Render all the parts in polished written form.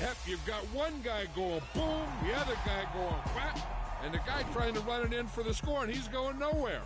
Heck, you've got one guy going boom, the other guy going whack, and the guy trying to run it in for the score, and he's going nowhere.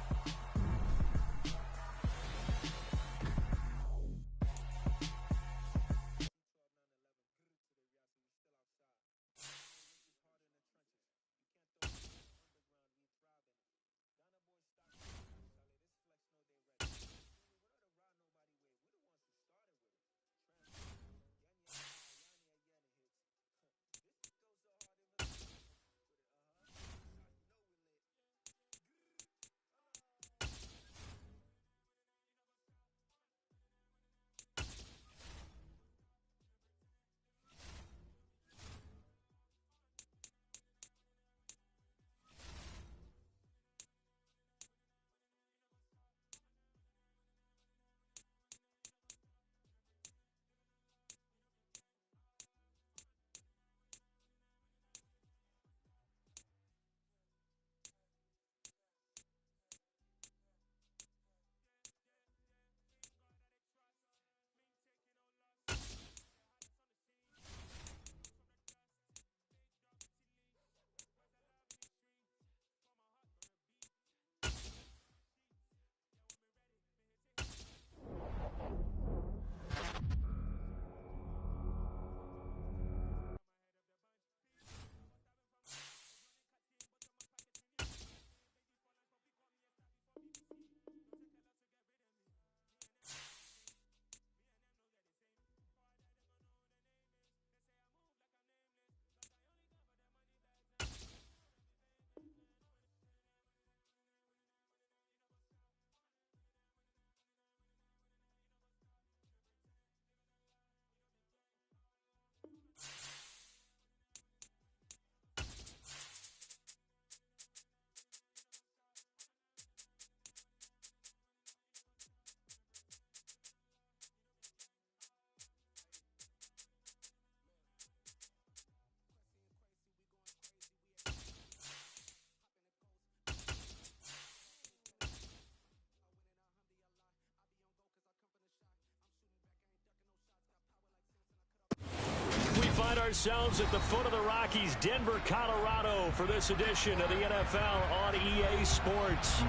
Find ourselves at the foot of the Rockies, Denver, Colorado, for this edition of the NFL on EA Sports.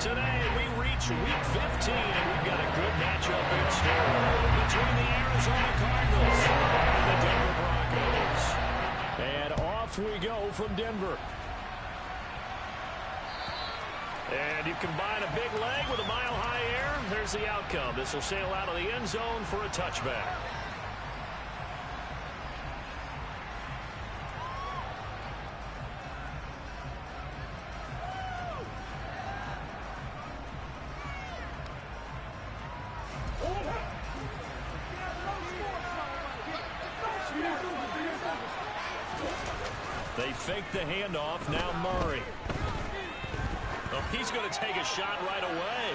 Today, we reach Week 15, and we've got a good matchup in store between the Arizona Cardinals and the Denver Broncos. And off we go from Denver. And you combine a big leg with a mile-high air. There's the outcome. This will sail out of the end zone for a touchback. They fake the handoff. Now Murray. Oh, he's going to take a shot right away.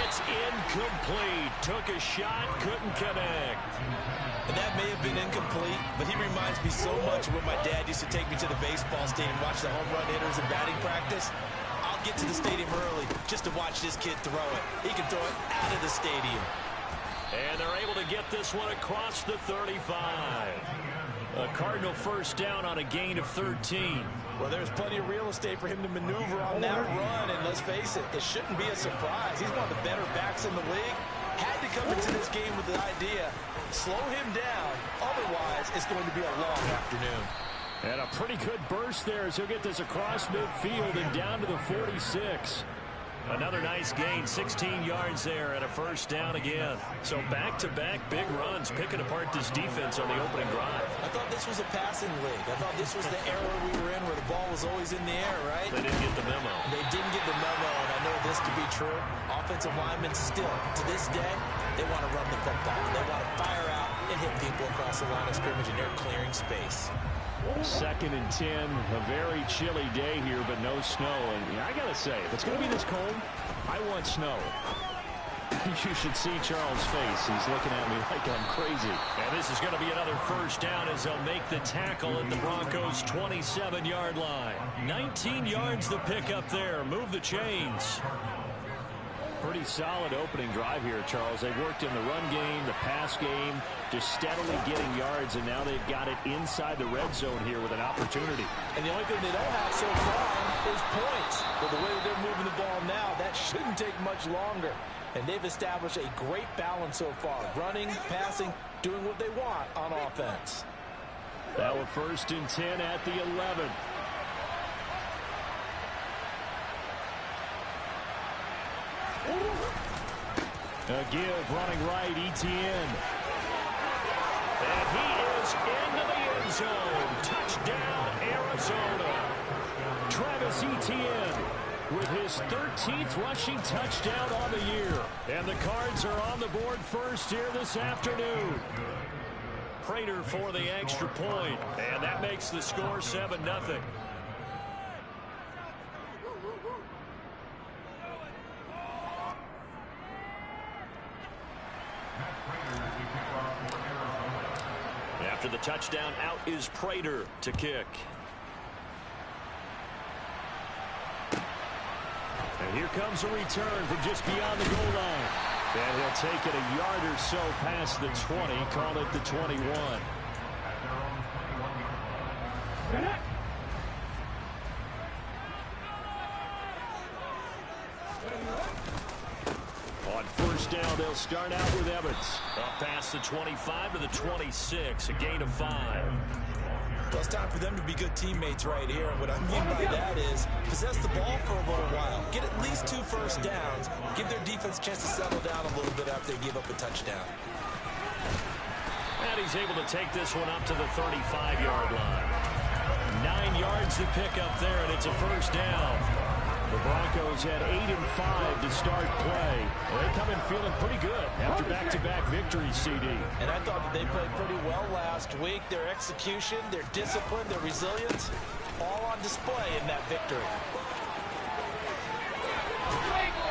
It's incomplete. Took a shot, couldn't connect. And that may have been incomplete, but he reminds me so much of when my dad used to take me to the baseball stadium, watch the home run hitters and batting practice. I'll get to the stadium early just to watch this kid throw it. He can throw it out of the stadium. And they're able to get this one across the 35. A Cardinal first down on a gain of 13. Well, there's plenty of real estate for him to maneuver on that run, and let's face it, it shouldn't be a surprise. He's one of the better backs in the league. Had to come into this game with the idea, slow him down, otherwise it's going to be a long afternoon. And a pretty good burst there as he'll get this across midfield and down to the 46. Another nice gain, 16 yards there, and a first down again. So back-to-back big runs, picking apart this defense on the opening drive. I thought this was a passing league. I thought this was the era we were in where the ball was always in the air, right? They didn't get the memo. They didn't get the memo, and I know this to be true. Offensive linemen still, to this day, they want to run the football. They want to fire out and hit people across the line of scrimmage, and they're clearing space. 2nd and 10, a very chilly day here, but no snow. And I got to say, if it's going to be this cold, I want snow. You should see Charles' face. He's looking at me like I'm crazy. And this is going to be another first down as they'll make the tackle at the Broncos' 27-yard line. 19 yards the pick up there. Move the chains. Pretty solid opening drive here, Charles. They've worked in the run game, the pass game, just steadily getting yards, and now they've got it inside the red zone here with an opportunity. And the only thing they don't have so far is points. But the way that they're moving the ball now, that shouldn't take much longer. And they've established a great balance so far. Running, passing, doing what they want on offense. Now a 1st and 10 at the 11. A give running right, Etienne. And he is into the end zone. Touchdown, Arizona. Travis Etienne with his 13th rushing touchdown on the year. And the Cards are on the board first here this afternoon. Prater for the extra point. And that makes the score 7-0. After the touchdown, out is Prater to kick. And here comes a return from just beyond the goal line. And he'll take it a yard or so past the 20, call it the 21. On 1st down, they'll start out with Evans. Up past the 25 to the 26, a gain of 5. Well, it's time for them to be good teammates right here. And what I mean by that is possess the ball for a little while. Get at least 2 first downs. Give their defense a chance to settle down a little bit after they give up a touchdown. And he's able to take this one up to the 35-yard line. 9 yards to pick up there, and it's a 1st down. The Broncos had 8 and 5 to start play. They come in feeling pretty good after back-to-back victories, CD. And I thought that they played pretty well last week. Their execution, their discipline, their resilience, all on display in that victory.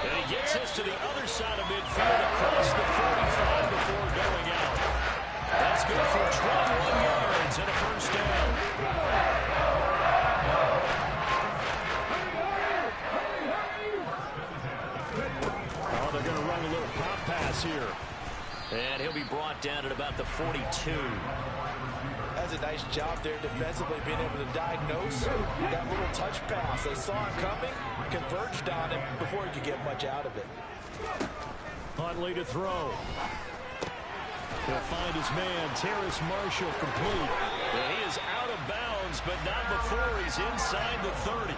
And he gets this to the other side of midfield across the 45 before going out. That's good for 21 yards and a 1st down. They're going to run a little pop pass here. And he'll be brought down at about the 42. That's a nice job there defensively, being able to diagnose that little touch pass. They saw it coming, converged on him before he could get much out of it. Huntley to throw. He'll find his man, Terrace Marshall, complete. And he is out of bounds, but not before he's inside the 30.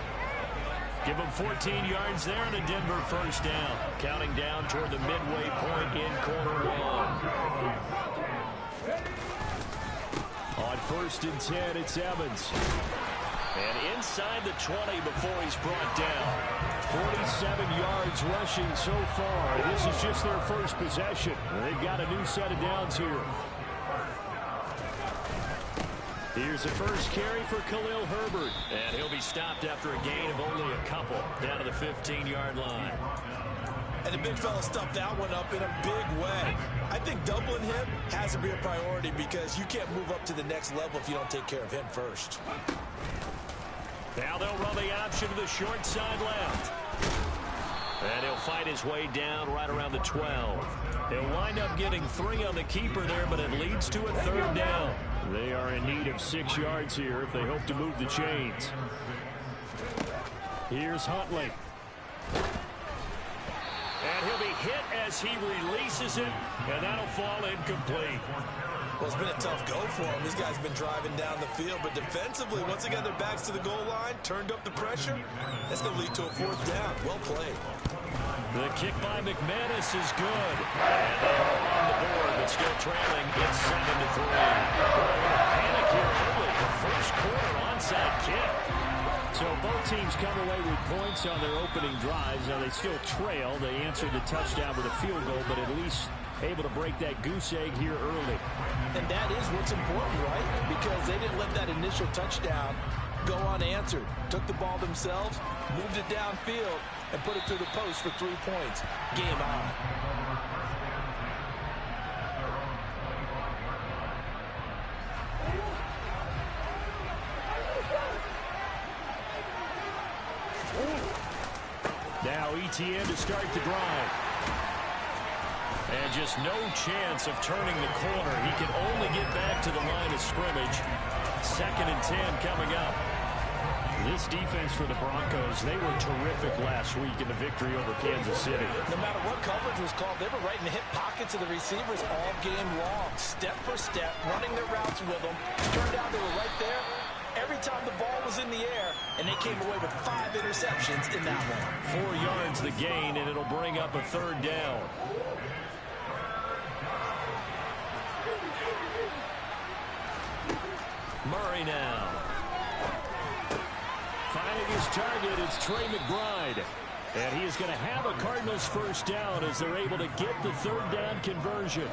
Give him 14 yards there and a Denver 1st down. Counting down toward the midway point in quarter 1. On 1st and 10, it's Evans. And inside the 20 before he's brought down. 47 yards rushing so far. This is just their first possession. They've got a new set of downs here. Here's the first carry for Khalil Herbert. And he'll be stopped after a gain of only a couple down to the 15-yard line. And the big fella stuffed that one up in a big way. I think doubling him has to be a priority because you can't move up to the next level if you don't take care of him first. Now they'll run the option to the short side left. And he'll fight his way down right around the 12. He'll wind up getting 3 on the keeper there, but it leads to a 3rd down. They are in need of 6 yards here if they hope to move the chains. Here's Huntley. And he'll be hit as he releases it, and that'll fall incomplete. Well, it's been a tough go for him. These guys have been driving down the field, but defensively, once they got their backs to the goal line, turned up the pressure, that's going to lead to a 4th down. Well played. The kick by McManus is good. And they are on the board, but still trailing. It's 7-3. Panic here early. The first quarter onside kick. So both teams come away with points on their opening drives. Now they still trail. They answered the touchdown with a field goal, but at least able to break that goose egg here early. And that is what's important, right? Because they didn't let that initial touchdown go unanswered. Took the ball themselves, moved it downfield, and put it through the post for 3 points. Game on. Now ETN to start the drive. And just no chance of turning the corner. He can only get back to the line of scrimmage. 2nd and 10 coming up. This defense for the Broncos, they were terrific last week in the victory over Kansas City. No matter what coverage was called, they were right in the hip pockets of the receivers all game long. Step for step, running their routes with them. Turned out they were right there every time the ball was in the air, and they came away with 5 interceptions in that one. 4 yards the gain, and it'll bring up a 3rd down. Murray now. Finding his target, it's Trey McBride. And he is going to have a Cardinals 1st down as they're able to get the 3rd down conversion.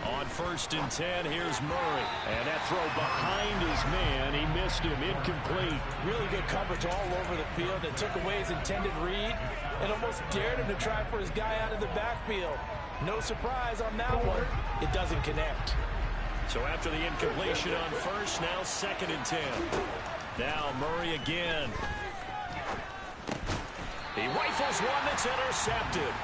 On 1st and 10, here's Murray. And that throw behind his man. He missed him. Incomplete. Really good coverage all over the field. It took away his intended read and almost dared him to try for his guy out of the backfield. No surprise on that one. It doesn't connect. So after the incompletion on 1st, now 2nd and 10. Now Murray again. He rifles one that's intercepted.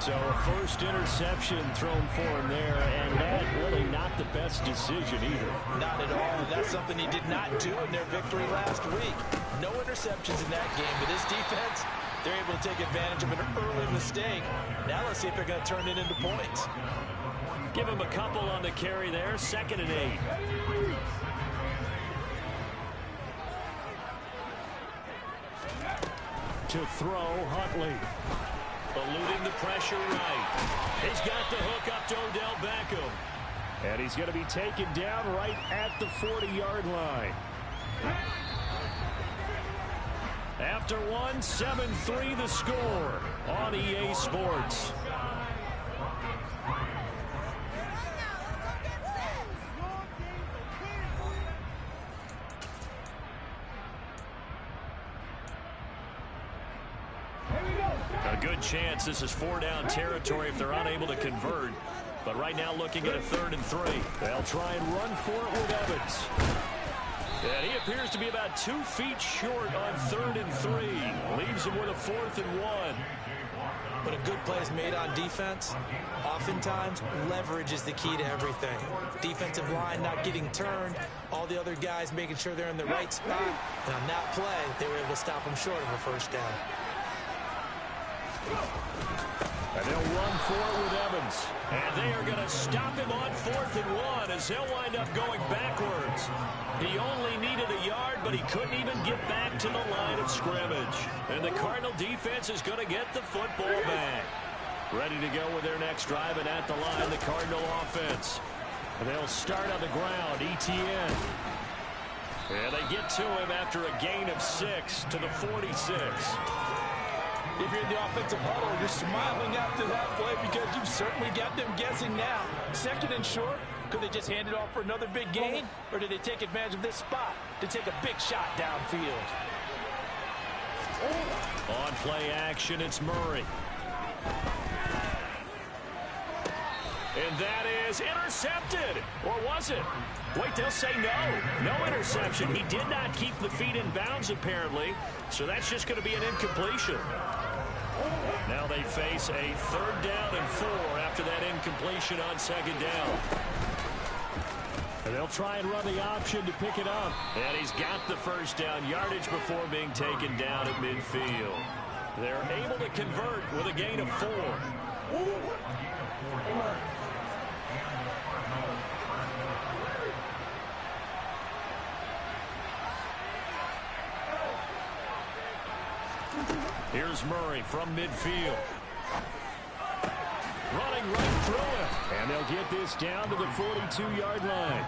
So a 1st interception thrown for him there, and that really not the best decision either. Not at all. That's something he did not do in their victory last week. No interceptions in that game, but this defense, they're able to take advantage of an early mistake. Now let's see if they're going to turn it into points. Give him a couple on the carry there. 2nd and 8. To throw, Huntley. Eluding the pressure right. He's got the hook up to Odell Beckham. And he's going to be taken down right at the 40-yard line. After one, 7-3 the score on EA Sports. A good chance this is 4-down territory if they're unable to convert. But right now looking at a 3rd and 3. They'll try and run for it with Evans. And he appears to be about 2 feet short on 3rd and 3. Leaves him with a 4th and 1. When a good play is made on defense, oftentimes leverage is the key to everything. Defensive line not getting turned, all the other guys making sure they're in the right spot. And on that play, they were able to stop him short of a 1st down. And they'll run for it with Evans. And they are going to stop him on 4th and 1 as he'll wind up going backwards. He only needed a yard, but he couldn't even get back to the line of scrimmage. And the Cardinal defense is going to get the football back. Ready to go with their next drive, and at the line, the Cardinal offense. And they'll start on the ground, ETN. And they get to him after a gain of 6 to the 46. If you're in the offensive huddle, you're smiling after that play because you've certainly got them guessing now. 2nd and short, could they just hand it off for another big gain? Or did they take advantage of this spot to take a big shot downfield? On play action, it's Murray. And that is intercepted. Or was it? Wait, they'll say no. No interception. He did not keep the feet in bounds, apparently. So that's just going to be an incompletion. Now they face a 3rd down and 4 after that incompletion on 2nd down. And they'll try and run the option to pick it up. And he's got the 1st down yardage before being taken down at midfield. They're able to convert with a gain of 4. Here's Murray from midfield. Running right through it. And they'll get this down to the 42-yard line.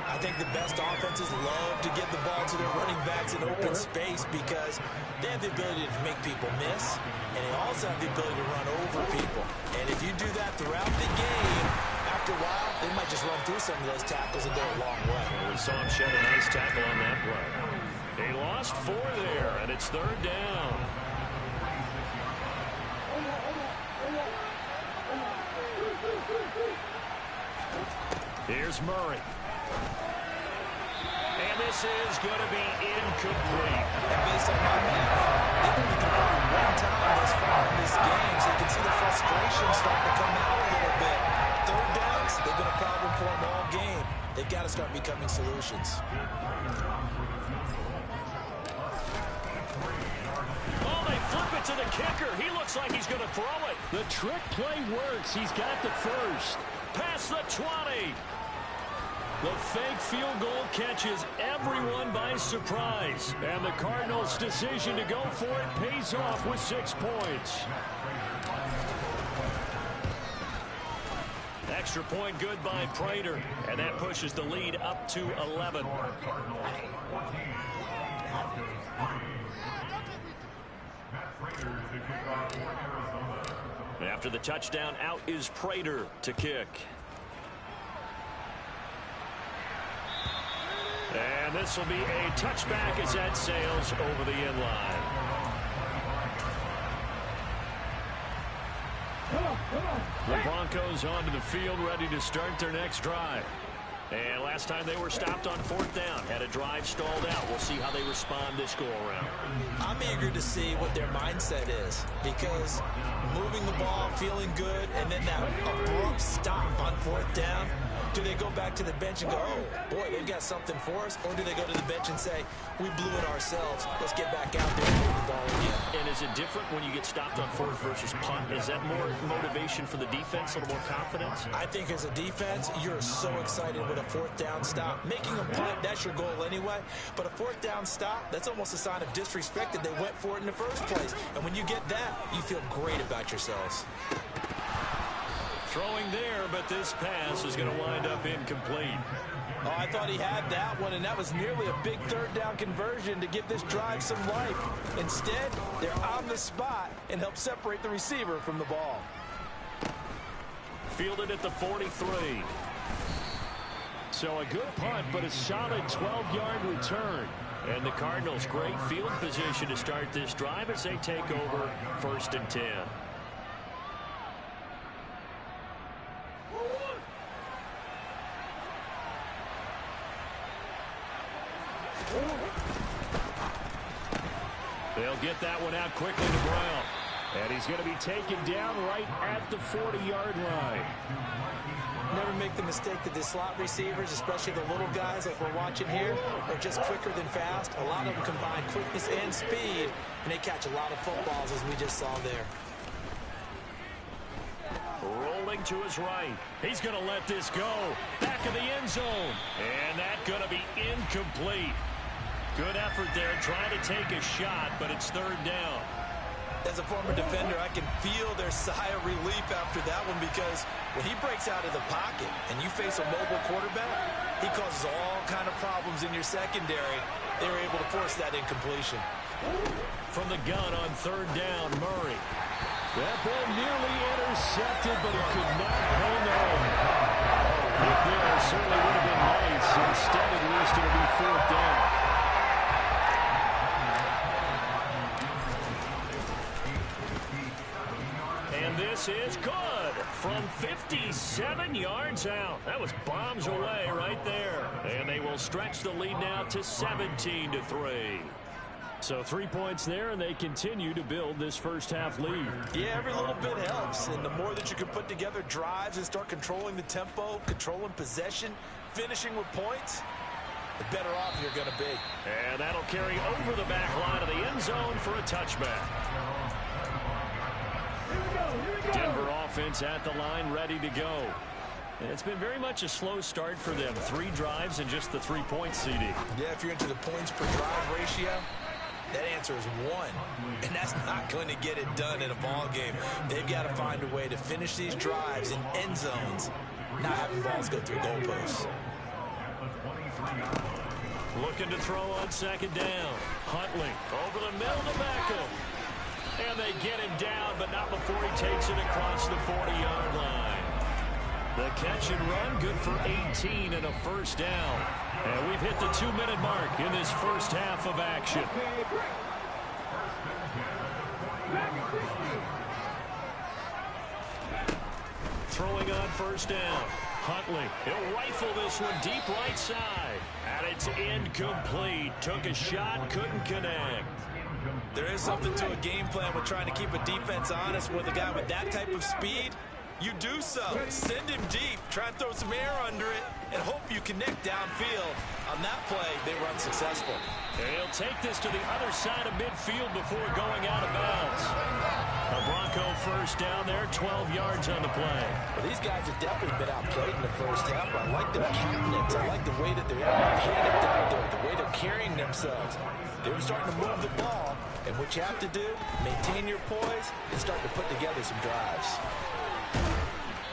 I think the best offenses love to get the ball to their running backs in open space because they have the ability to make people miss, and they also have the ability to run over people. And if you do that throughout the game, after a while, they might just run through some of those tackles and go a long way. We saw him shed a nice tackle on that play. He lost 4 there, and it's 3rd down. Here's Murray. And this is going to be incomplete. And based on my math, they've only converted one time thus far in this game, so you can see the frustration starting to come out a little bit. Third downs, they've been a problem for them all game. They've got to start becoming solutions. Oh, they flip it to the kicker. He looks like he's going to throw it. The trick play works. He's got the first. Past the 20. The fake field goal catches everyone by surprise. And the Cardinals' decision to go for it pays off with 6 points. Extra point good by Prater. And that pushes the lead up to 11. After the touchdown, out is Prater to kick. And this will be a touchback as that sails over the end line. The Broncos onto the field, ready to start their next drive. And last time they were stopped on 4th down, had a drive stalled out. We'll see how they respond this go-around. I'm eager to see what their mindset is, because moving the ball, feeling good, and then that abrupt stop on 4th down, do they go back to the bench and go, oh, boy, they've got something for us? Or do they go to the bench and say, we blew it ourselves, let's get back out there and move the ball again? And is it different when you get stopped on 4th versus punt? Is that more motivation for the defense, a little more confidence? I think as a defense, you're so excited with a 4th down stop. Making a punt, that's your goal anyway. But a 4th down stop, that's almost a sign of disrespect that they went for it in the first place. And when you get that, you feel great about yourselves. Throwing there, but this pass is going to wind up incomplete. Oh, I thought he had that one, and that was nearly a big 3rd down conversion to give this drive some life. Instead, they're on the spot and help separate the receiver from the ball. Fielded at the 43. So a good punt, but a solid 12-yard return. And the Cardinals, great field position to start this drive as they take over 1st and 10. They'll get that one out quickly to Brown. And he's going to be taken down right at the 40-yard line. Never make the mistake that the slot receivers, especially the little guys like we're watching here, are just quicker than fast. A lot of them combine quickness and speed, and they catch a lot of footballs, as we just saw there. Rolling to his right. He's going to let this go. Back of the end zone. And that's going to be incomplete. Good effort there, trying to take a shot, but it's 3rd down. As a former defender, I can feel their sigh of relief after that one, because when he breaks out of the pocket and you face a mobile quarterback, he causes all kind of problems in your secondary. They were able to force that incompletion. From the gun on 3rd down, Murray. That ball nearly intercepted, but he could not hang on. Pick there certainly would have been nice. Instead, at least it'll be 4th down. And this is good from 57 yards out. That was bombs away right there. And they will stretch the lead now to 17-3. So 3 points there, and they continue to build this first-half lead. Yeah, every little bit helps, and the more that you can put together drives and start controlling the tempo, controlling possession, finishing with points, the better off you're going to be. And that'll carry over the back line of the end zone for a touchback. Denver offense at the line, ready to go. And it's been very much a slow start for them. 3 drives and just the 3-point CD. Yeah, if you're into the points per drive ratio, that answer is 1. And that's not going to get it done in a ball game. They've got to find a way to finish these drives in end zones, not having balls go through goalposts. Looking to throw on 2nd down. Huntley over the middle to Beckham. And they get him down, but not before he takes it across the 40-yard line. The catch and run, good for 18 and a 1st down. And we've hit the 2-minute mark in this first half of action. Throwing on 1st down. Huntley, he'll rifle this one deep right side. And it's incomplete. Took a shot, couldn't connect. There is something to a game plan with trying to keep a defense honest with a guy with that type of speed. You do so. Send him deep. Try and throw some air under it and hope you connect downfield. On that play, they were unsuccessful. And he'll take this to the other side of midfield before going out of bounds. A Bronco first down there, 12 yards on the play. Well, these guys have definitely been outplayed in the first half, but I like their countenance. I like the way that they're panicked out there, the way they're carrying themselves. They're starting to move the ball, and what you have to do, maintain your poise and start to put together some drives.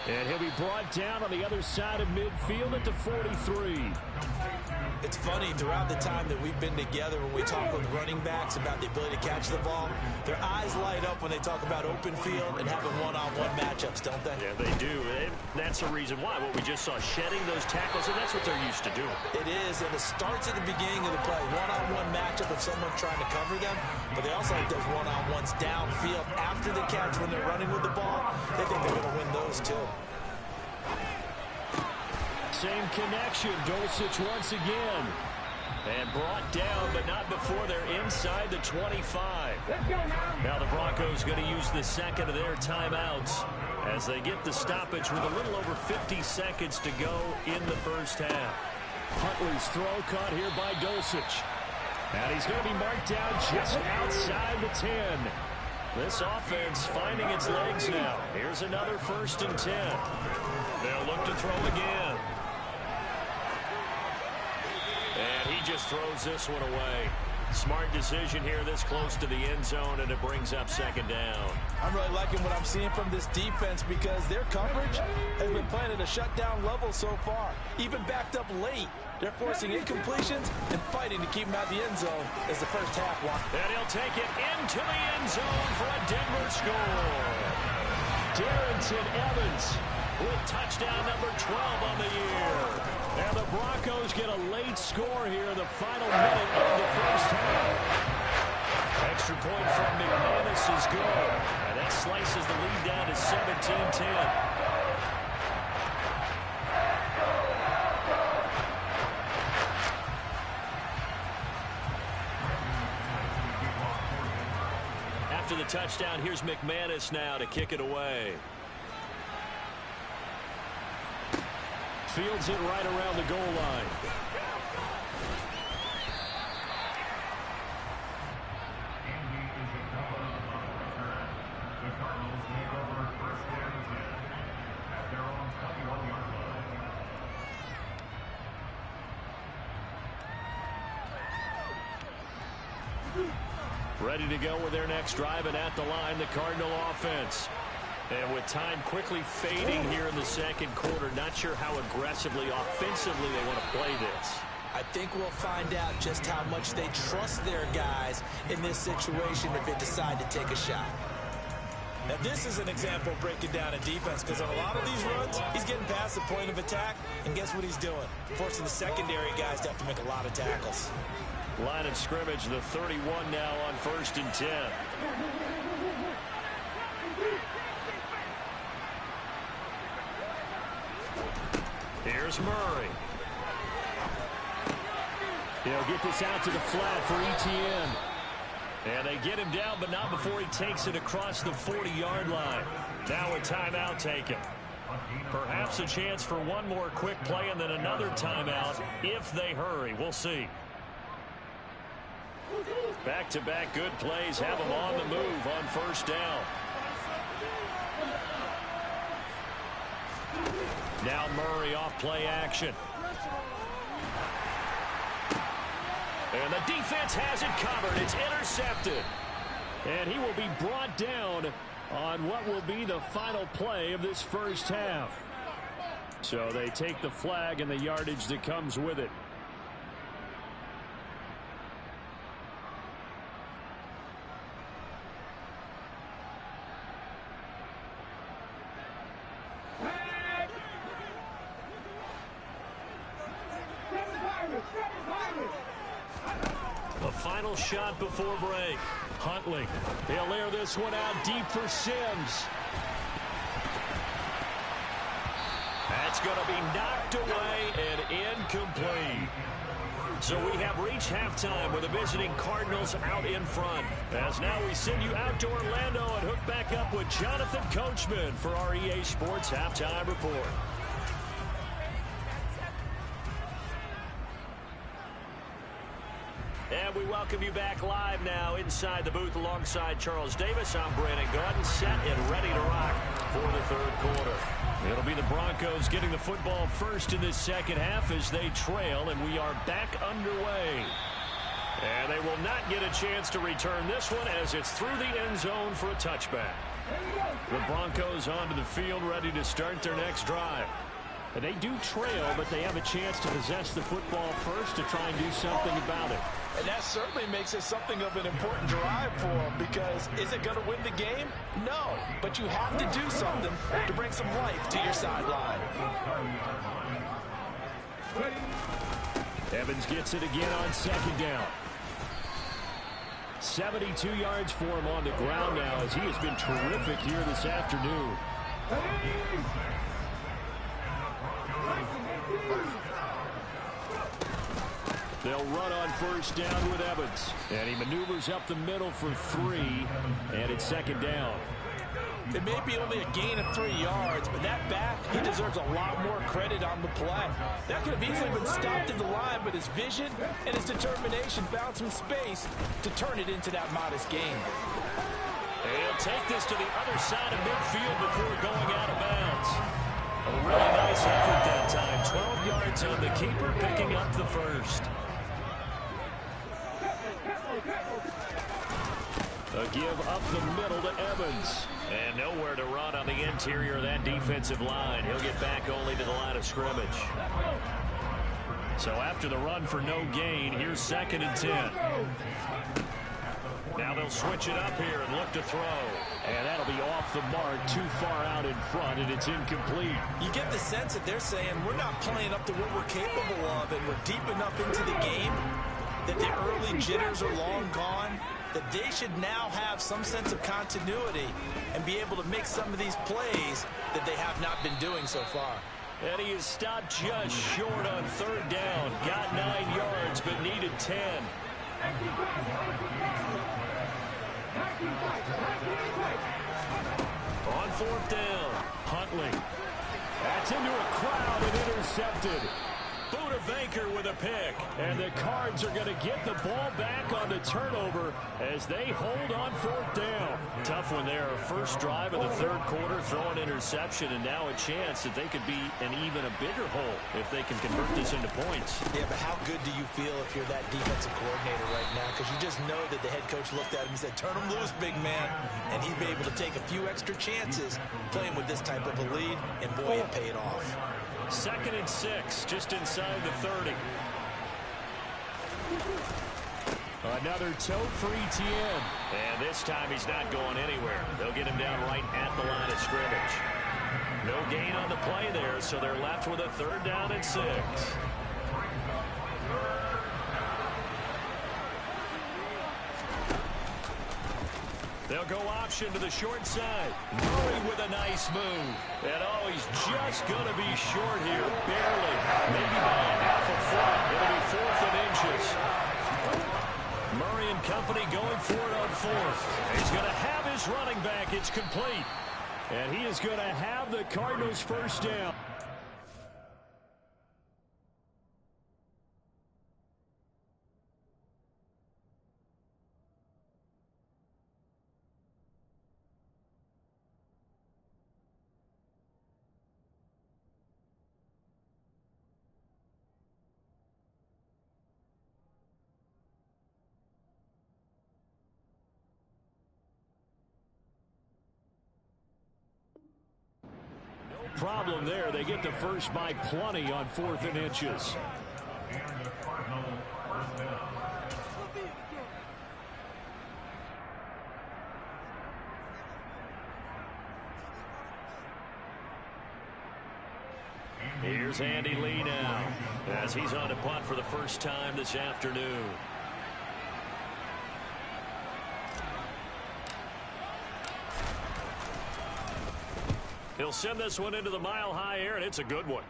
And he'll be brought down on the other side of midfield at the 43. It's funny, throughout the time that we've been together, when we talk with running backs about the ability to catch the ball, their eyes light up when they talk about open field and having one-on-one matchups, don't they? Yeah, they do. And that's the reason why. What we just saw, shedding those tackles, and that's what they're used to doing. It is, and it starts at the beginning of the play. One-on-one matchup if someone's trying to cover them, but they also like those one-on-ones downfield after the catch when they're running with the ball. They think they're going to win those too. Same connection. Dulcich once again. And brought down, but not before they're inside the 25. Now the Broncos going to use the second of their timeouts as they get the stoppage with a little over 50 seconds to go in the first half. Huntley's throw caught here by Dulcich. And he's going to be marked down just outside the 10. This offense finding its legs now. Here's another 1st and 10. They'll look to throw again. And he just throws this one away. Smart decision here this close to the end zone, and it brings up 2nd down. I'm really liking what I'm seeing from this defense because their coverage has been playing at a shutdown level so far. Even backed up late. They're forcing incompletions and fighting to keep them out of the end zone as the first half won. And he'll take it into the end zone for a Denver score. Darrington Evans with touchdown number 12 on the year. And the Broncos get a late score here in the final minute of the first half. Extra point from McManus is good. And that slices the lead down to 17-10. After the touchdown, here's McManus now to kick it away. Fields it right around the goal line. Ready to go with their next drive, and at the line, the Cardinal offense. And with time quickly fading here in the second quarter, not sure how aggressively, offensively they want to play this. I think we'll find out just how much they trust their guys in this situation if they decide to take a shot. Now, this is an example of breaking down a defense because on a lot of these runs, he's getting past the point of attack, and guess what he's doing? Forcing the secondary guys to have to make a lot of tackles. Line of scrimmage, the 31 now on 1st and 10. Here's Murray. He'll get this out to the flat for Etienne. And they get him down, but not before he takes it across the 40-yard line. Now a timeout taken. Perhaps a chance for one more quick play and then another timeout if they hurry. We'll see. Back-to-back good plays have them on the move on 1st down. Now Murray off play action. And the defense has it covered. It's intercepted. And he will be brought down on what will be the final play of this first half. So they take the flag and the yardage that comes with it. The final shot before break. Huntley. He'll air this one out deep for Sims. And That's going to be knocked away and incomplete. So we have reached halftime with the visiting Cardinals out in front. As now we send you out to Orlando and hook back up with Jonathan Coachman for our EA Sports Halftime Report. And we welcome you back live now inside the booth alongside Charles Davis. I'm Brandon Gaudin, set and ready to rock for the third quarter. It'll be the Broncos getting the football first in this second half as they trail, and we are back underway. And they will not get a chance to return this one as it's through the end zone for a touchback. The Broncos onto the field ready to start their next drive. They do trail, but they have a chance to possess the football first to try and do something about it. And that certainly makes it something of an important drive for them, because is it going to win the game? No, but you have to do something to bring some life to your sideline. Evans gets it again on second down. 72 yards for him on the ground now as he has been terrific here this afternoon. They'll run on first down with Evans. And he maneuvers up the middle for 3, and it's second down. It may be only a gain of 3 yards, but that back, he deserves a lot more credit on the play. That could have easily been stopped at the line, but his vision and his determination found some space to turn it into that modest gain. He'll take this to the other side of midfield before going out of bounds. A really nice effort that time. 12 yards on the keeper, picking up the first. A give up the middle to Evans. And nowhere to run on the interior of that defensive line. He'll get back only to the line of scrimmage. So after the run for no gain, here's 2nd and 10. Now they'll switch it up here and look to throw. And that'll be off the mark, too far out in front, and it's incomplete. You get the sense that they're saying we're not playing up to what we're capable of, and we're deep enough into the game that the early jitters are long gone, that they should now have some sense of continuity and be able to make some of these plays that they have not been doing so far. And he is stopped just short on third down. Got 9 yards, but needed 10. On fourth down, Huntley. That's into a crowd and intercepted. Buda Baker with a pick. And the Cards are going to get the ball back on the turnover as they hold on fourth down. Tough one there. First drive of the third quarter, throw an interception, and now a chance that they could be in even a bigger hole if they can convert this into points. Yeah, but how good do you feel if you're that defensive coordinator right now? Because you just know that the head coach looked at him and said, turn him loose, big man. And he'd be able to take a few extra chances playing with this type of a lead, and boy, it paid off. 2nd and 6, just inside the 30. Another tote for Etienne. And this time he's not going anywhere. They'll get him down right at the line of scrimmage. No gain on the play there, so they're left with a 3rd down and 6. They'll go option to the short side. Murray with a nice move. And oh, he's just going to be short here. Barely. Maybe by a half a foot. It'll be 4th and inches. Murray and company going for it on 4th. He's going to have his running back. It's complete. And he is going to have the Cardinals' first down. Problem there. They get the first by plenty on 4th and inches. Here's Andy Lee now as he's on to punt for the first time this afternoon. He'll He'll send this one into the mile-high air, and it's a good one.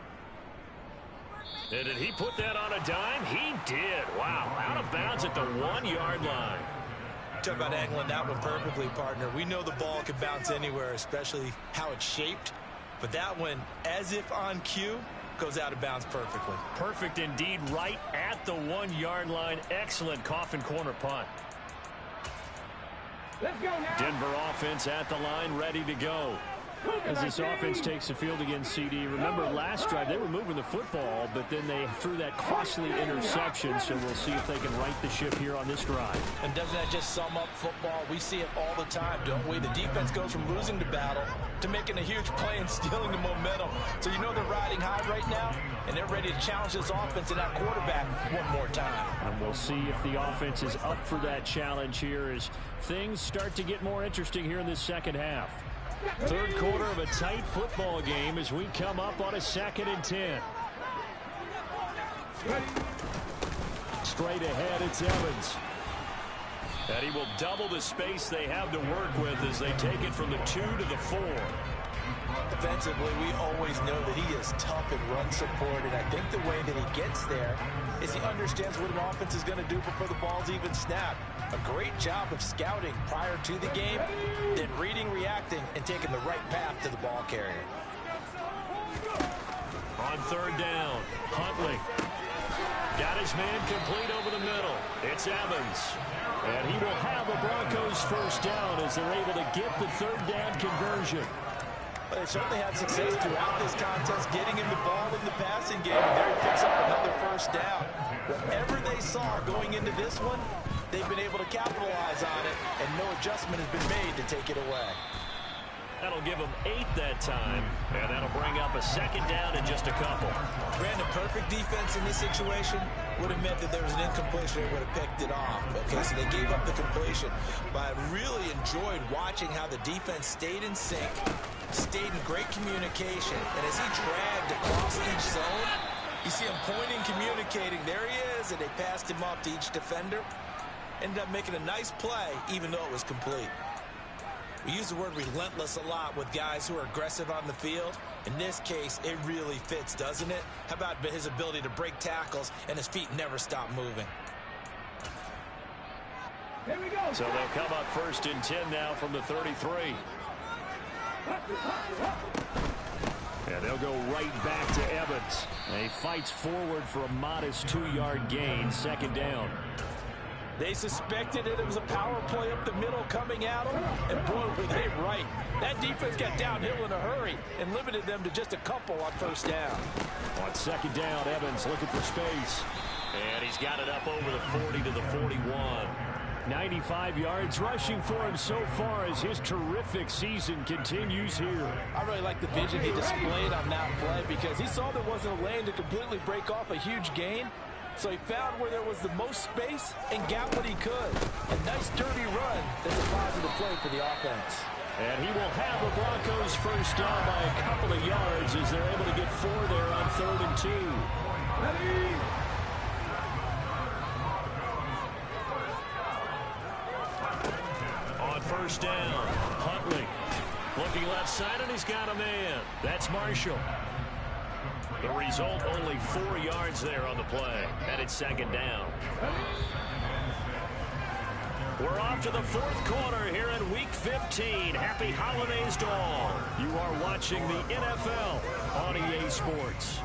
And did he put that on a dime? He did. Wow, out of bounds at the 1-yard line. Talk about angling that one perfectly, partner. We know the ball can bounce anywhere, especially how it's shaped. But that one, as if on cue, goes out of bounds perfectly. Perfect indeed, right at the 1-yard line. Excellent coffin corner punt. Let's go now. Denver offense at the line, ready to go. As this offense takes the field against CD, remember last drive they were moving the football, but then they threw that costly interception, so we'll see if they can right the ship here on this drive. And doesn't that just sum up football? We see it all the time, don't we? The defense goes from losing the battle to making a huge play and stealing the momentum. So you know they're riding high right now, and they're ready to challenge this offense and that quarterback one more time. And we'll see if the offense is up for that challenge here as things start to get more interesting here in this second half. Third quarter of a tight football game as we come up on a 2nd and 10. Straight ahead, it's Evans. And he will double the space they have to work with as they take it from the 2 to the 4. Defensively, we always know that he is tough and run support, and I think the way that he gets there is he understands what an offense is going to do before the ball's even snapped. A great job of scouting prior to the game, then reading, reacting, and taking the right path to the ball carrier. On 3rd down, Huntley. Got his man complete over the middle. It's Evans. And he will have the Broncos first down as they're able to get the 3rd down conversion. They certainly had success throughout this contest, getting him the ball in the passing game, and there he picks up another first down. Whatever they saw going into this one, they've been able to capitalize on it, and no adjustment has been made to take it away. That'll give them 8 that time, and that'll bring up a 2nd down in just a couple. Brandon, perfect defense in this situation would have meant that there was an incompletion. They would have picked it off. Okay, so they gave up the completion. But I really enjoyed watching how the defense stayed in sync, stayed in great communication, and as he dragged across each zone, you see him pointing, communicating. There he is, and they passed him off to each defender. Ended up making a nice play, even though it was complete. We use the word relentless a lot with guys who are aggressive on the field. In this case, it really fits, doesn't it? How about his ability to break tackles and his feet never stop moving? Here we go. So they'll come up 1st and 10 now from the 33. And they'll go right back to Evans. He fights forward for a modest 2-yard gain, 2nd down. They suspected it was a power play up the middle coming at them, and boy, were they right. That defense got downhill in a hurry and limited them to just a couple on 1st down. On 2nd down, Evans looking for space. And he's got it up over the 40 to the 41. 95 yards rushing for him so far as his terrific season continues here. I really like the vision he displayed on that play because he saw there wasn't a lane to completely break off a huge gain. So he found where there was the most space and got what he could. A nice dirty run that's a positive play for the offense. And he will have the Broncos first down by a couple of yards as they're able to get 4 there on 3rd and 2. Ready? On 1st down, Huntley. Looking left side, and he's got a man. That's Marshall. The result, only 4 yards there on the play. And it's 2nd down. We're off to the 4th quarter here in Week 15. Happy holidays to all. You are watching the NFL on EA Sports.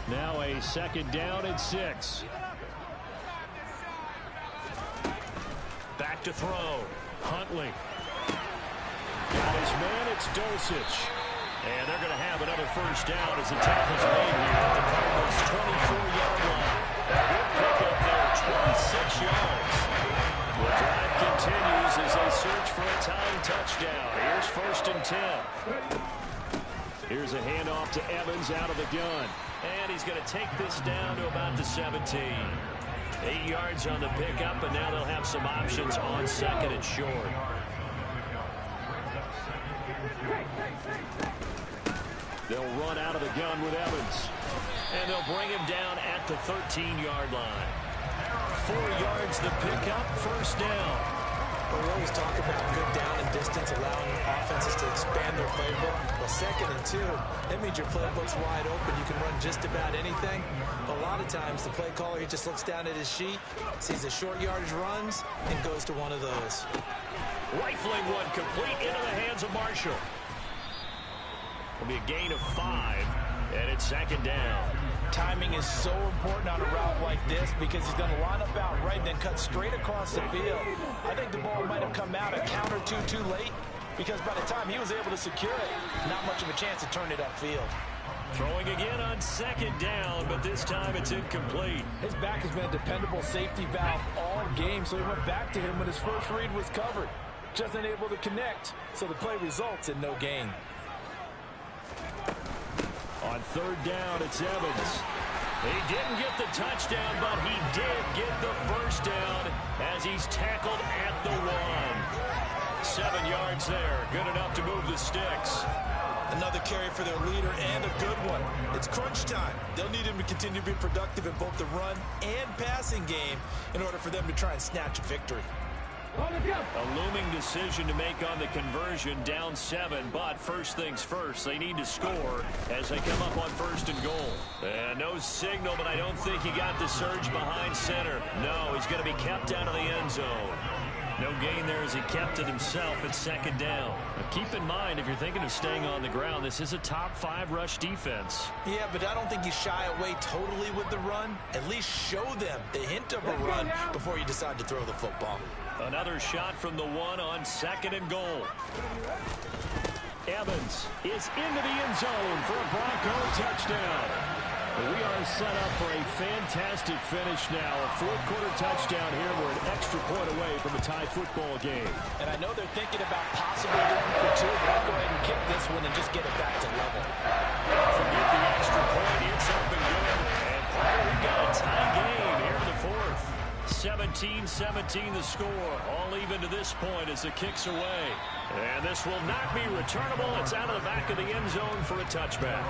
Now a 2nd down and 6. Back to throw. Huntley. Got his man, it's Dulcich. And they're going to have another first down as the tackle's made here at the Cardinals' 24-yard line. A good pickup there, 26 yards. The drive continues as they search for a tying touchdown. Here's 1st and 10. Here's a handoff to Evans out of the gun. And he's going to take this down to about the 17. 8 yards on the pickup, and now they'll have some options on 2nd and short. They'll run out of the gun with Evans. And they'll bring him down at the 13-yard line. 4 yards the pickup, first down. Well, we always talk about good down and distance, allowing offenses to expand their playbook. Well, 2nd and 2, that means your playbook's wide open. You can run just about anything. But a lot of times, the play caller, he just looks down at his sheet, sees the short yardage runs, and goes to one of those. Rifling one complete into the hands of Marshall. It'll be a gain of 5, and it's 2nd down. Timing is so important on a route like this because he's going to line up out right and then cut straight across the field. I think the ball might have come out a count or two too late because by the time he was able to secure it, not much of a chance to turn it upfield. Throwing again on 2nd down, but this time it's incomplete. His back has been a dependable safety valve all game, so he went back to him when his first read was covered. Just unable to connect, so the play results in no gain. On 3rd down, it's Evans. He didn't get the touchdown, but he did get the first down as he's tackled at the 1. 7 yards there, good enough to move the sticks. Another carry for their leader and a good one. It's crunch time. They'll need him to continue to be productive in both the run and passing game in order for them to try and snatch a victory. A looming decision to make on the conversion, down 7, but first things first, they need to score as they come up on 1st and goal. And no signal, but I don't think he got the surge behind center. No, he's going to be kept out of the end zone. No gain there as he kept it himself at 2nd down. Now keep in mind, if you're thinking of staying on the ground, this is a top 5 rush defense. Yeah, but I don't think you shy away totally with the run. At least show them the hint of a run before you decide to throw the football. Another shot from the 1 on 2nd and goal. Evans is into the end zone for a Bronco touchdown. We are set up for a fantastic finish now. A 4th quarter touchdown here. We're an extra point away from a tie football game. And I know they're thinking about possibly going for 2, but I'll go ahead and kick this one and just get it back to level. Forget the extra point. It's up and good. And we've got a tie game here in the 4th. 17-17 the score. All even to this point as the kick's away. And this will not be returnable. It's out of the back of the end zone for a touchback.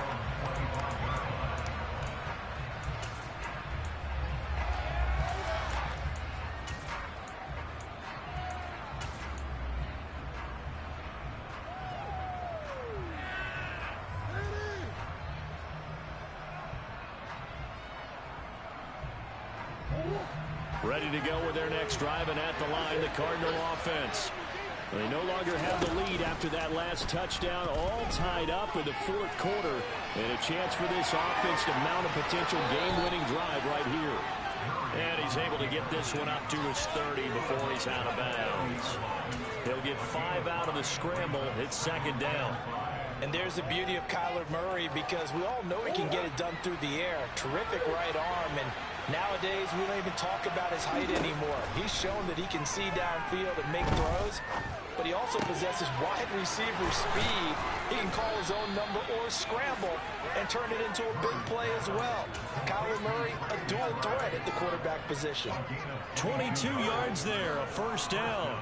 Ready to go with their next drive, and at the line, the Cardinal offense. They no longer have the lead after that last touchdown, all tied up in the 4th quarter, and a chance for this offense to mount a potential game-winning drive right here. And he's able to get this one up to his 30 before he's out of bounds. He'll get 5 out of the scramble. It's 2nd down. And there's the beauty of Kyler Murray because we all know he can get it done through the air. Terrific right arm, and nowadays we don't even talk about his height anymore. He's shown that he can see downfield and make throws, but he also possesses wide receiver speed. He can call his own number or scramble and turn it into a big play as well. Kyler Murray, a dual threat at the quarterback position. 22 yards there, a first down.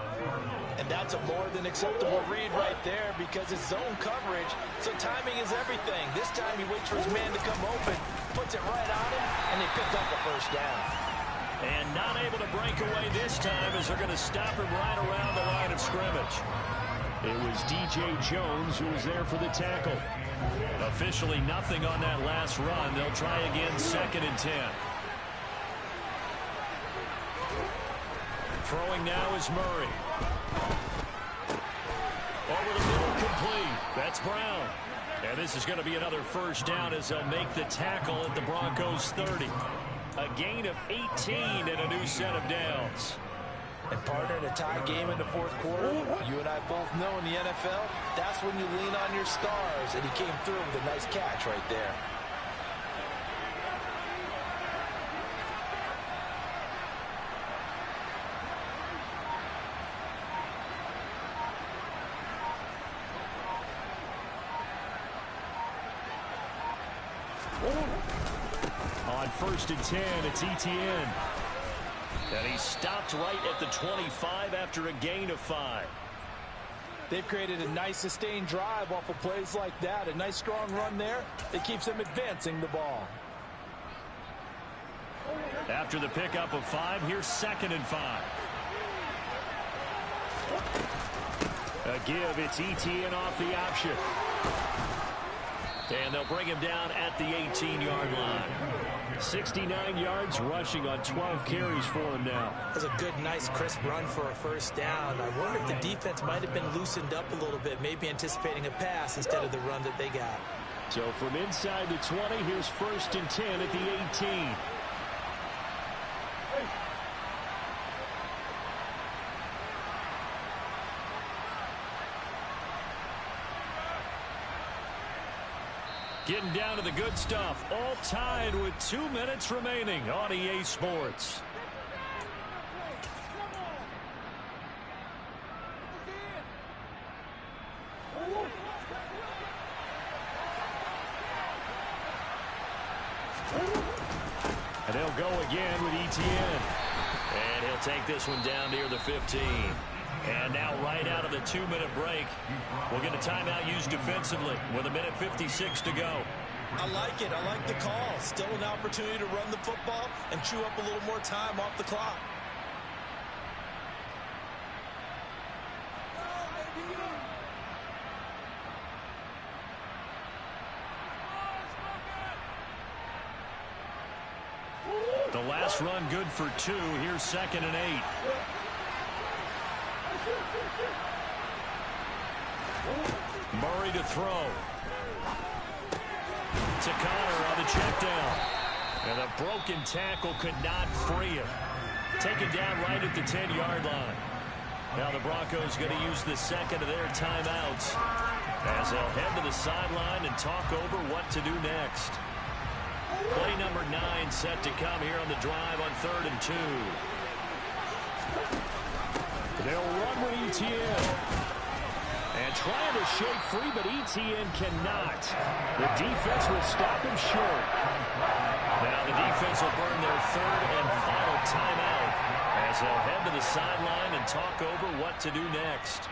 And that's a more than acceptable read right there because it's zone coverage, so timing is everything. This time he waits for his man to come open, puts it right on him, and they pick up a first down. And not able to break away this time as they're going to stop him right around the line of scrimmage. It was DJ Jones who was there for the tackle. Officially nothing on that last run. They'll try again 2nd and 10. Throwing now is Murray. Over the middle, complete. That's Brown. And this is going to be another first down as they'll make the tackle at the Broncos' 30. A gain of 18 and a new set of downs. And partner, in a tie game in the 4th quarter, you and I both know in the NFL, that's when you lean on your stars. And he came through with a nice catch right there. On 1st and 10, it's Etienne. And he stopped right at the 25 after a gain of 5. They've created a nice sustained drive off of plays like that. A nice strong run there that keeps them advancing the ball. After the pickup of 5, here's 2nd and 5. A give, it's ETN off the option. And they'll bring him down at the 18-yard line. 69 yards rushing on 12 carries for him now. That's a good, nice, crisp run for a first down. I wonder if the defense might have been loosened up a little bit, maybe anticipating a pass instead of the run that they got. So from inside the 20, here's 1st and 10 at the 18. Getting down to the good stuff, all tied with 2 minutes remaining on EA Sports. And they'll go again with ETN. And he'll take this one down near the 15. And now right out of the 2-minute break, we'll get a timeout used defensively with 1:56 to go. I like it. I like the call. Still an opportunity to run the football and chew up a little more time off the clock. The last run good for 2. Here's 2nd and 8. Murray to throw. To Connor on the check down. And a broken tackle could not free him. Taken down right at the 10-yard line. Now the Broncos going to use the second of their timeouts as they'll head to the sideline and talk over what to do next. Play number 9 set to come here on the drive on 3rd and 2. They'll run with ETN. And trying to shake free, but ETN cannot. The defense will stop him short. Now the defense will burn their 3rd and final timeout as they'll head to the sideline and talk over what to do next.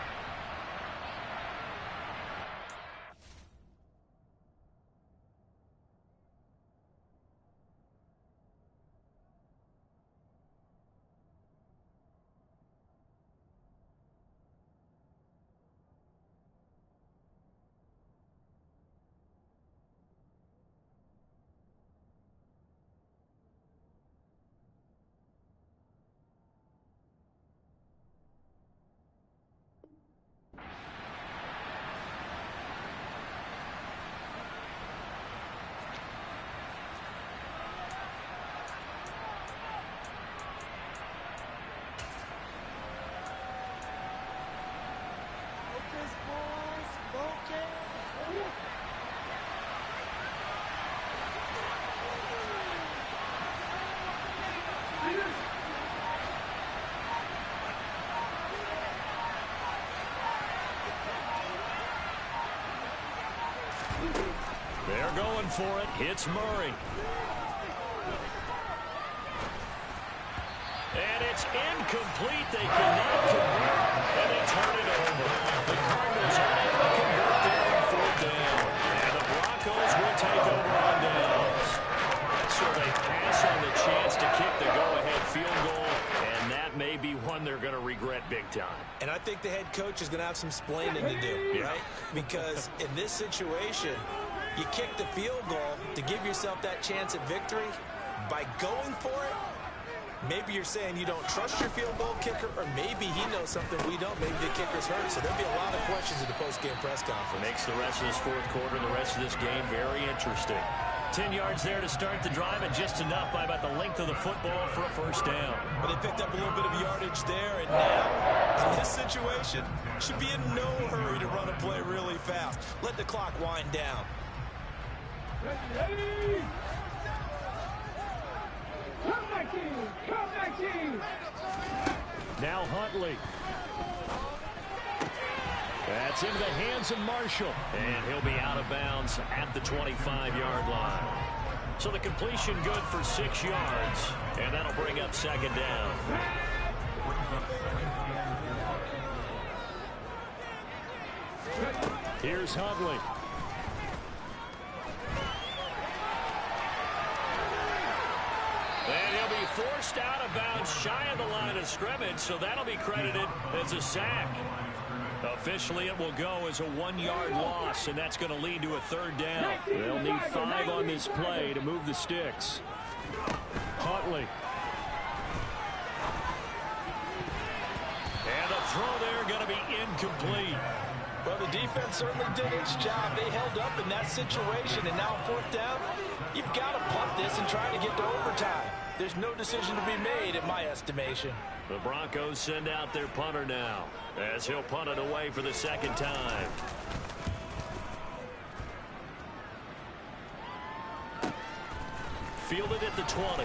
They're going for it. Hits Murray. And it's incomplete. They cannot convert, and they turn it over. The Cardinals are able to convert there on 4th down. And the Broncos will take over on downs. So they pass on the chance to kick the go-ahead field goal, and that may be one they're going to regret big time. And I think the head coach is going to have some splaining to do, right? Because in this situation, you kick the field goal to give yourself that chance at victory. By going for it, maybe you're saying you don't trust your field goal kicker, or maybe he knows something we don't. Maybe the kicker's hurt. So there'll be a lot of questions at the post-game press conference. Makes the rest of this 4th quarter and the rest of this game very interesting. 10 yards there to start the drive, and just enough by about the length of the football for a 1st down. But they picked up a little bit of yardage there, and now, in this situation, should be in no hurry to run a play really fast. Let the clock wind down. Ready! Come back team! Come back team! Now Huntley. That's into the hands of Marshall. And he'll be out of bounds at the 25-yard line. So the completion good for 6 yards. And that'll bring up 2nd down. Here's Huntley. forced out of bounds shy of the line of scrimmage, so that'll be credited as a sack. Officially, it will go as a 1-yard loss, and that's going to lead to a third down. They'll need 5 on this play to move the sticks. Huntley. And the throw there going to be incomplete. Well, the defense certainly did its job. They held up in that situation, and now 4th down, you've got to punt this and try to get to overtime. There's no decision to be made in my estimation. The Broncos send out their punter now, as he'll punt it away for the second time. Fielded at the 20.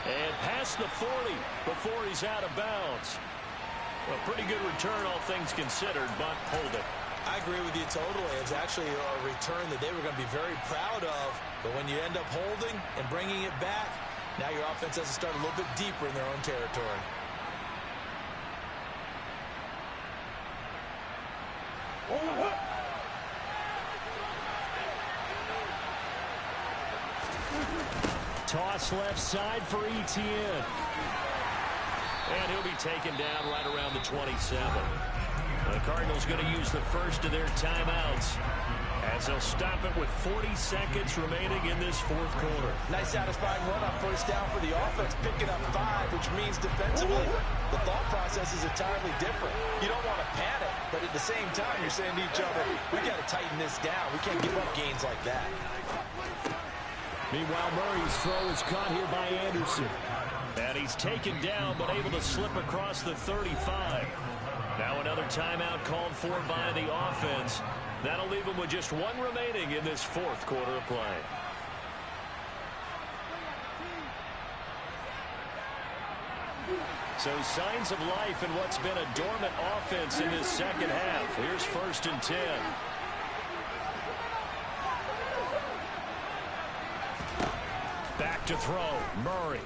And past the 40 before he's out of bounds. A pretty good return, all things considered, but hold it. I agree with you totally. It's actually a return that they were going to be very proud of. But when you end up holding and bringing it back, now your offense has to start a little bit deeper in their own territory. Toss left side for Etienne. And he'll be taken down right around the 27. The Cardinals going to use the first of their timeouts as they'll stop it with 40 seconds remaining in this 4th quarter. Nice satisfying run on 1st down for the offense, picking up 5, which means defensively the thought process is entirely different. You don't want to panic, but at the same time you're saying to each other, we got to tighten this down. We can't give up gains like that. Meanwhile, Murray's throw is caught here by Anderson. And he's taken down, but able to slip across the 35. Now another timeout called for by the offense. That'll leave them with just 1 remaining in this 4th quarter of play. So signs of life in what's been a dormant offense in this second half. Here's 1st and 10. Back to throw. Murray.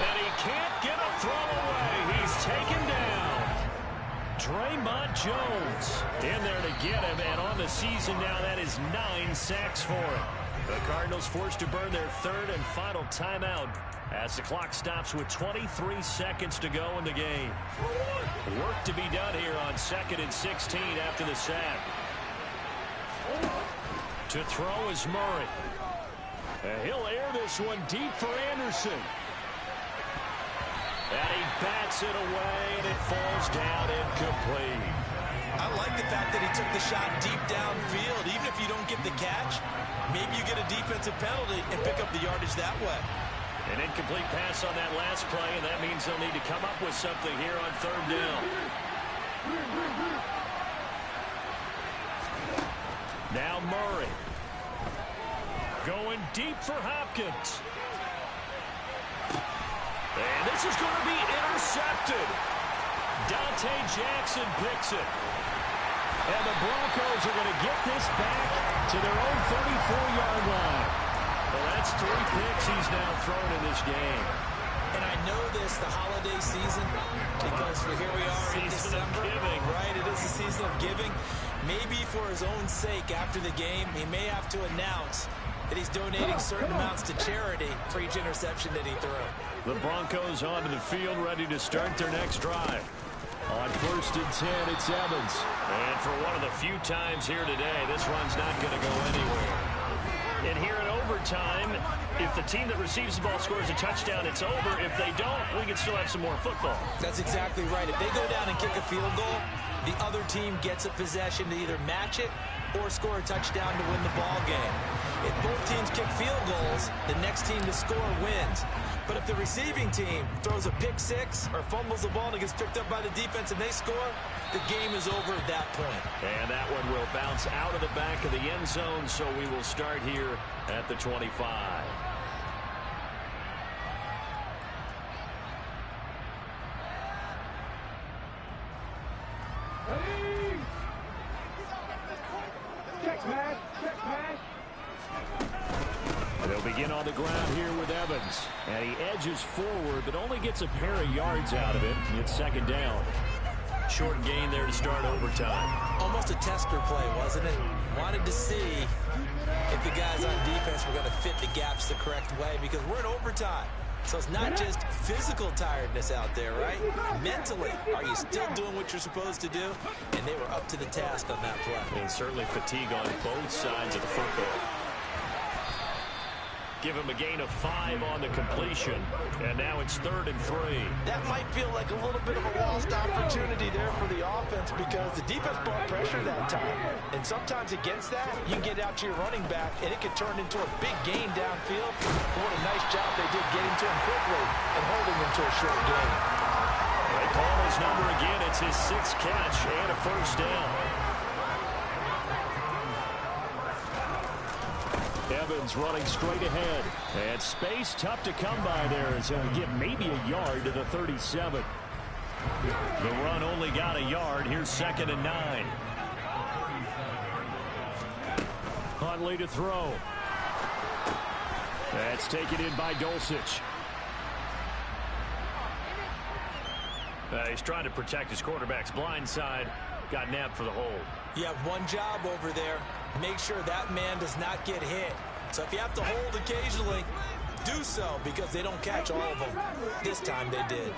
And he can't get a throw away. He's taken down. Draymond Jones in there to get him. And on the season now, that is 9 sacks for him. The Cardinals forced to burn their 3rd and final timeout as the clock stops with 23 seconds to go in the game. Work to be done here on 2nd and 16 after the sack. To throw is Murray. And he'll air this one deep for Anderson. And he bats it away, and it falls down incomplete. I like the fact that he took the shot deep downfield. Even if you don't get the catch, maybe you get a defensive penalty and pick up the yardage that way. An incomplete pass on that last play, and that means they'll need to come up with something here on 3rd down. Now Murray. Going deep for Hopkins. And this is going to be intercepted. Dante Jackson picks it. And the Broncos are going to get this back to their own 34-yard line. Well, that's 3 picks he's now thrown in this game. And I know this, the holiday season, because here we are in December. Giving. Right, it is the season of giving. Maybe for his own sake after the game, he may have to announce that he's donating certain amounts to charity for each interception that he threw. The Broncos onto the field, ready to start their next drive. On 1st and 10, it's Evans. And for one of the few times here today, this run's not going to go anywhere. And here in overtime, if the team that receives the ball scores a touchdown, it's over. If they don't, we can still have some more football. That's exactly right. If they go down and kick a field goal, the other team gets a possession to either match it or score a touchdown to win the ball game. If both teams kick field goals, the next team to score wins. But if the receiving team throws a pick six or fumbles the ball and it gets picked up by the defense and they score, the game is over at that point. And that one will bounce out of the back of the end zone, so we will start here at the 25. Check pass, check pass. They'll begin on the ground here with Evans. And he edges forward, but only gets a pair of yards out of it. It's 2nd down. Short gain there to start overtime. Almost a tester play, wasn't it? Wanted to see if the guys on defense were going to fit the gaps the correct way, because we're in overtime. So it's not just physical tiredness out there, right? Mentally, are you still doing what you're supposed to do? And they were up to the task on that play. And certainly fatigue on both sides of the football. Give him a gain of 5 on the completion. And now it's 3rd and 3. That might feel like a little bit of a lost opportunity there for the offense, because the defense brought pressure that time. And sometimes against that, you can get out to your running back, and it can turn into a big gain downfield. What a nice job they did getting to him quickly and holding him to a short gain. They call his number again. It's his 6th catch and a first down. Evans running straight ahead. And space tough to come by there as he'll get maybe a yard to the 37. The run only got a yard. Here's 2nd and 9. Huntley to throw. That's taken in by Dulcich. He's trying to protect his quarterback's blind side. Got nabbed for the hold. You have one job over there. Make sure that man does not get hit. So if you have to hold occasionally, do so, because they don't catch all of them. This time they did.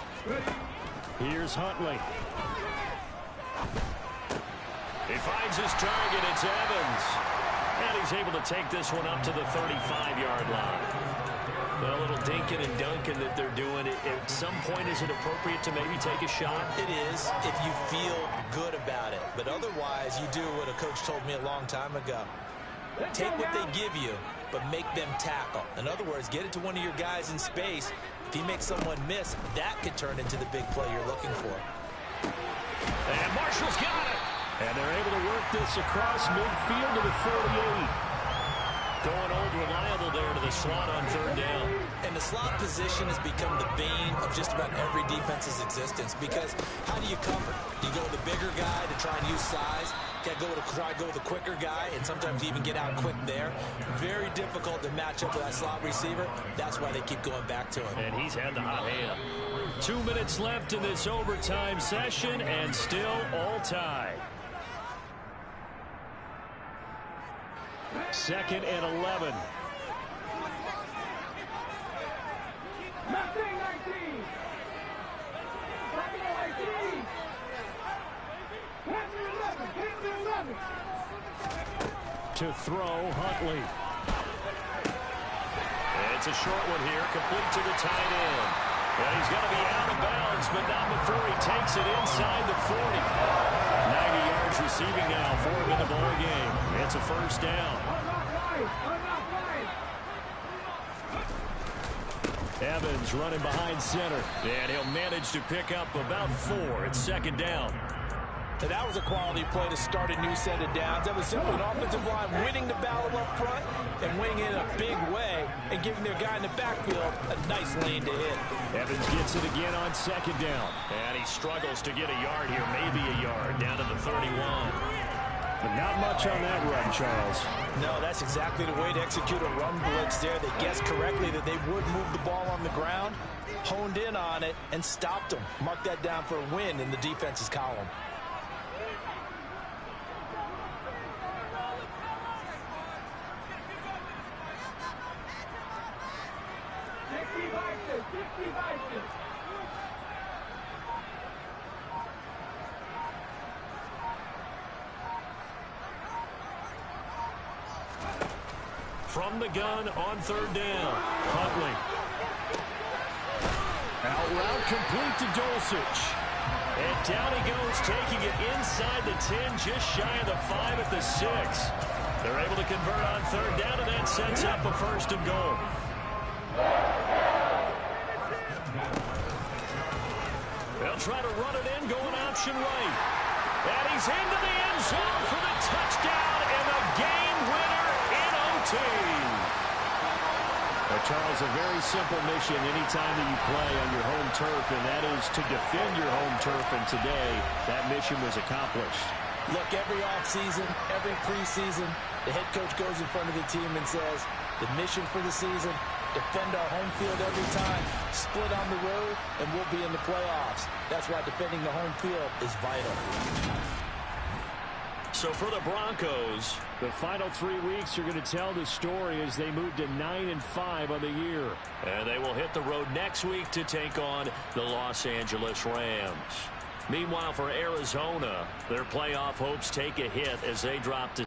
Here's Huntley. He finds his target. It's Evans. And he's able to take this one up to the 35-yard line. A little dinking and dunking that they're doing. At some point, is it appropriate to maybe take a shot? It is, if you feel good about it. But otherwise, you do what a coach told me a long time ago. Take what they give you, but make them tackle. In other words, get it to one of your guys in space. If you make someone miss, that could turn into the big play you're looking for. And Marshall's got it. And they're able to work this across midfield to the 48. Going old reliable there to the slot on 3rd down. And the slot position has become the bane of just about every defense's existence, because how do you cover? Do you go with a bigger guy to try and use size? You got to try to go with a quicker guy, and sometimes you even get out quick there. Very difficult to match up with that slot receiver. That's why they keep going back to him. And he's had the hot hand. 2 minutes left in this overtime session, and still all tied. 2nd and 11. 19. To throw, Huntley. It's a short one here, complete to the tight end. And he's going to be out of bounds, but not before he takes it inside the 40. 90 yards receiving now for him in the ball game. It's a first down. Evans running behind center. And he'll manage to pick up about 4. It's 2nd down. And that was a quality play to start a new set of downs. That was simply an offensive line winning the battle up front and winning it in a big way and giving their guy in the backfield a nice lane to hit. Evans gets it again on 2nd down. And he struggles to get a yard here, maybe a yard, down to the 31. But not much on that run, Charles. No, that's exactly the way to execute a run blitz there. They guessed correctly that they would move the ball on the ground, honed in on it, and stopped them. Mark that down for a win in the defense's column. From the gun on 3rd down. Huntley. Out route complete to Dulcich. And down he goes, taking it inside the 10, just shy of the 5 at the 6. They're able to convert on 3rd down, and that sets up a 1st and goal. They'll try to run it in, going option right. And he's into the end zone for the touchdown and the game winner in OT. Charles, a very simple mission anytime that you play on your home turf, and that is to defend your home turf. And today, that mission was accomplished. Look, every offseason, every preseason, the head coach goes in front of the team and says, the mission for the season, defend our home field every time, split on the road, and we'll be in the playoffs. That's why defending the home field is vital. So for the Broncos, the final 3 weeks are going to tell the story as they move to 9-5 on the year. And they will hit the road next week to take on the Los Angeles Rams. Meanwhile, for Arizona, their playoff hopes take a hit as they drop to